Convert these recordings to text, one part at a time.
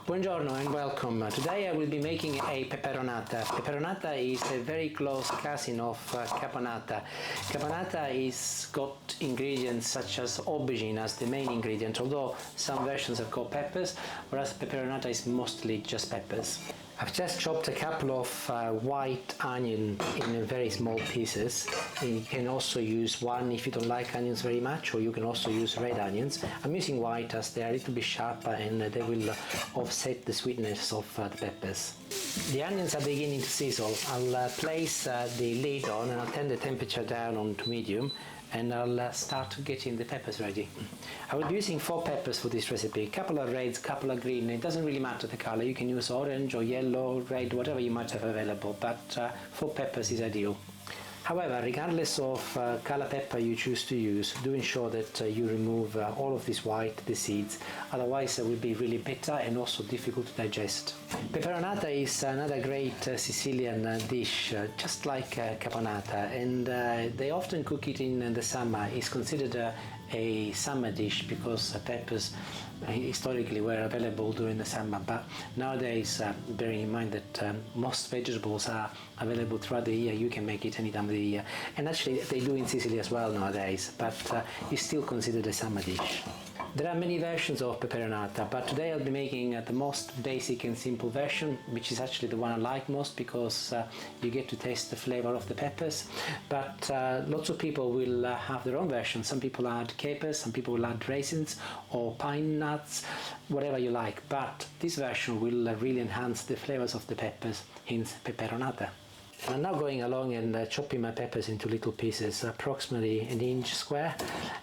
Buongiorno and welcome. Today I will be making a peperonata. Peperonata is a very close cousin of caponata. Caponata is got ingredients such as aubergine as the main ingredient, although some versions have got peppers, whereas peperonata is mostly just peppers. I've just chopped a couple of white onion in very small pieces. You can also use one if you don't like onions very much, or you can also use red onions. I'm using white as they are a little bit sharper and they will offset the sweetness of the peppers. The onions are beginning to sizzle. I'll place the lid on and I'll turn the temperature down on to medium, and I'll start getting the peppers ready. I will be using 4 peppers for this recipe, a couple of reds, couple of green. It doesn't really matter the color, you can use orange or yellow, red, whatever you might have available, but 4 peppers is ideal. However, regardless of color pepper you choose to use, do ensure that you remove all of this white, the seeds, otherwise it will be really bitter and also difficult to digest. Peperonata is another great Sicilian dish, just like caponata, and they often cook it in the summer. It's considered a summer dish because peppers historically were available during the summer, but nowadays, bearing in mind that most vegetables are available throughout the year, you can make it any time of the year. And actually they do in Sicily as well nowadays, but it's still considered a summer dish. There are many versions of peperonata, but today I'll be making the most basic and simple version, which is actually the one I like most because you get to taste the flavor of the peppers. But lots of people will have their own version. Some people add capers, some people will add raisins or pine nuts, whatever you like. But this version will really enhance the flavors of the peppers, hence peperonata. I'm now going along and chopping my peppers into little pieces, approximately an inch square.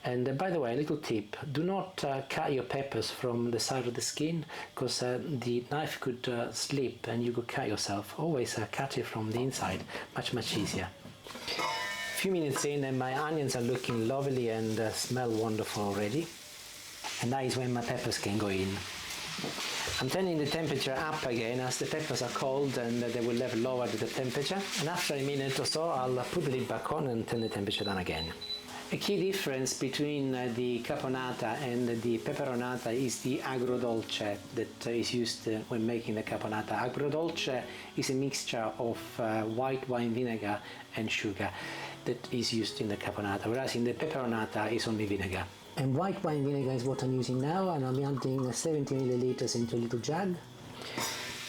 And by the way, a little tip, do not cut your peppers from the side of the skin, because the knife could slip and you could cut yourself. Always cut it from the inside, much easier. A few minutes in and my onions are looking lovely and smell wonderful already. And that is when my peppers can go in. I'm turning the temperature up again as the peppers are cold and they will have lowered the temperature, and after a minute or so I'll put the lid back on and turn the temperature down again. A key difference between the caponata and the peperonata is the agrodolce that is used when making the caponata. Agrodolce is a mixture of white wine vinegar and sugar that is used in the caponata, whereas in the peperonata is only vinegar. And white wine vinegar is what I'm using now, and I'm adding 70 milliliters into a little jug.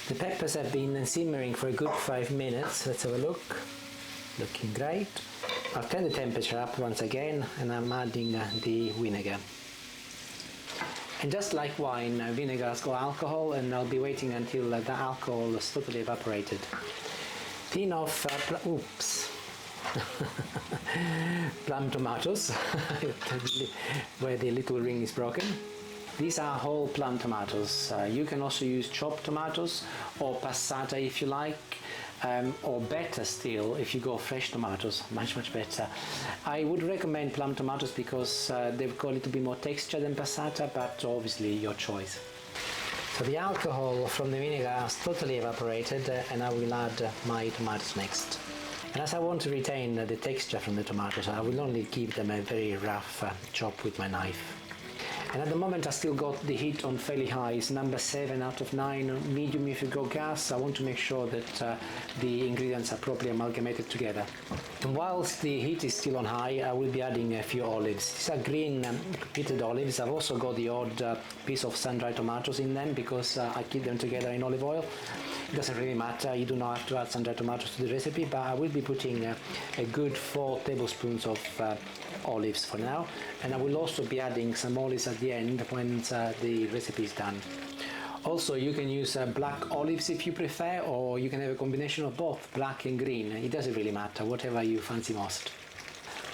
The peppers have been simmering for a good 5 minutes. Let's have a look. Looking great. I'll turn the temperature up once again and I'm adding the vinegar. And just like wine, vinegar has got alcohol, and I'll be waiting until the alcohol is totally evaporated. Tin of plum tomatoes, where the little ring is broken. These are whole plum tomatoes. You can also use chopped tomatoes or passata if you like, or better still if you go fresh tomatoes, much better. I would recommend plum tomatoes because they've got a little bit more texture than passata, but obviously your choice. So the alcohol from the vinegar has totally evaporated, and I will add my tomatoes next. And as I want to retain the texture from the tomatoes, I will only give them a very rough chop with my knife. And at the moment I still got the heat on fairly high. It's number 7 out of 9, medium if you go gas. I want to make sure that the ingredients are properly amalgamated together. And whilst the heat is still on high, I will be adding a few olives. These are green pitted olives. I've also got the odd piece of sun-dried tomatoes in them because I keep them together in olive oil. It doesn't really matter, you do not have to add sun-dried tomatoes to the recipe, but I will be putting a good 4 tablespoons of olives for now, and I will also be adding some olives at the end when the recipe is done. Also, you can use black olives if you prefer, or you can have a combination of both, black and green. It doesn't really matter, whatever you fancy most.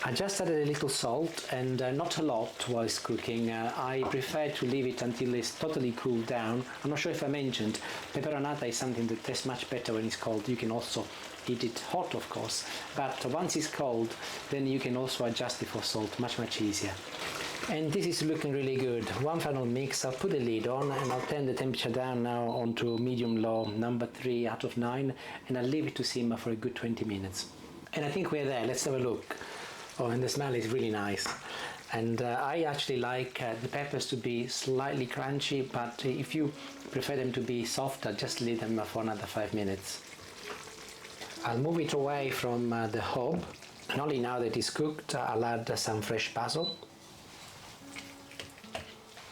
I just added a little salt, and not a lot while it's cooking. I prefer to leave it until it's totally cooled down. I'm not sure if I mentioned, peperonata is something that tastes much better when it's cold. You can also eat it hot, of course, but once it's cold, then you can also adjust it for salt, much easier. And this is looking really good. One final mix. I'll put the lid on and I'll turn the temperature down now onto medium-low, number 3 out of 9, and I'll leave it to simmer for a good 20 minutes. And I think we're there. Let's have a look. Oh, and the smell is really nice. And I actually like the peppers to be slightly crunchy, but if you prefer them to be softer, just leave them for another 5 minutes. I'll move it away from the hob, and only now that it's cooked I'll add some fresh basil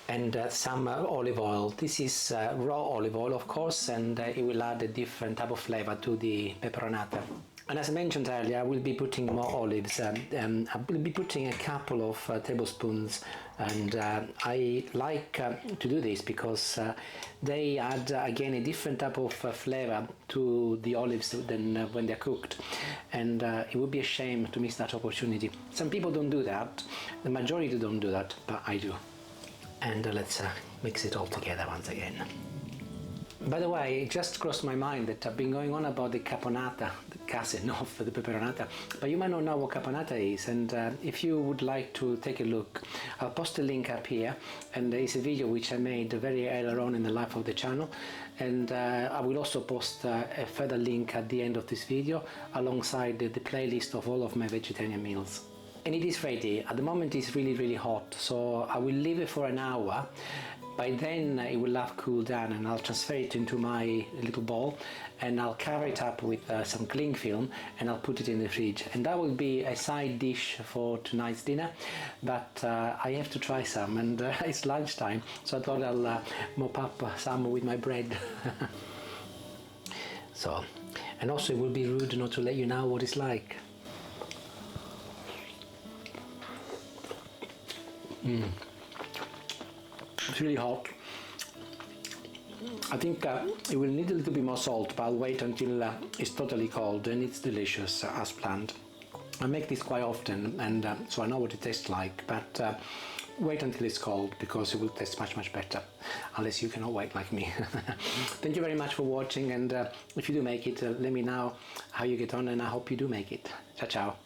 and some olive oil. This is raw olive oil, of course, and it will add a different type of flavor to the peperonata. And as I mentioned earlier, I will be putting more olives. I will be putting a couple of tablespoons, and I like to do this because they add again a different type of flavor to the olives than when they're cooked, and it would be a shame to miss that opportunity. Some people don't do that, the majority don't do that, but I do. And let's mix it all together once again. By the way, it just crossed my mind that I've been going on about the caponata, the cousin of the peperonata, but you might not know what caponata is, and if you would like to take a look, I'll post a link up here, and there is a video which I made very earlier on in the life of the channel, and I will also post a further link at the end of this video alongside the playlist of all of my vegetarian meals. And it is ready. At the moment it's really hot, so I will leave it for an hour. By then it will have cooled down, and I'll transfer it into my little bowl, and I'll cover it up with some cling film, and I'll put it in the fridge, and that will be a side dish for tonight's dinner. But I have to try some, and it's lunchtime, so I thought I'll mop up some with my bread. So, and also it would be rude not to let you know what it's like. It's really hot. I think it will need a little bit more salt, but I'll wait until it's totally cold, and it's delicious as planned. I make this quite often, and so I know what it tastes like, but wait until it's cold because it will taste much better, unless you cannot wait like me. Thank you very much for watching, and if you do make it, let me know how you get on, and I hope you do make it. Ciao ciao.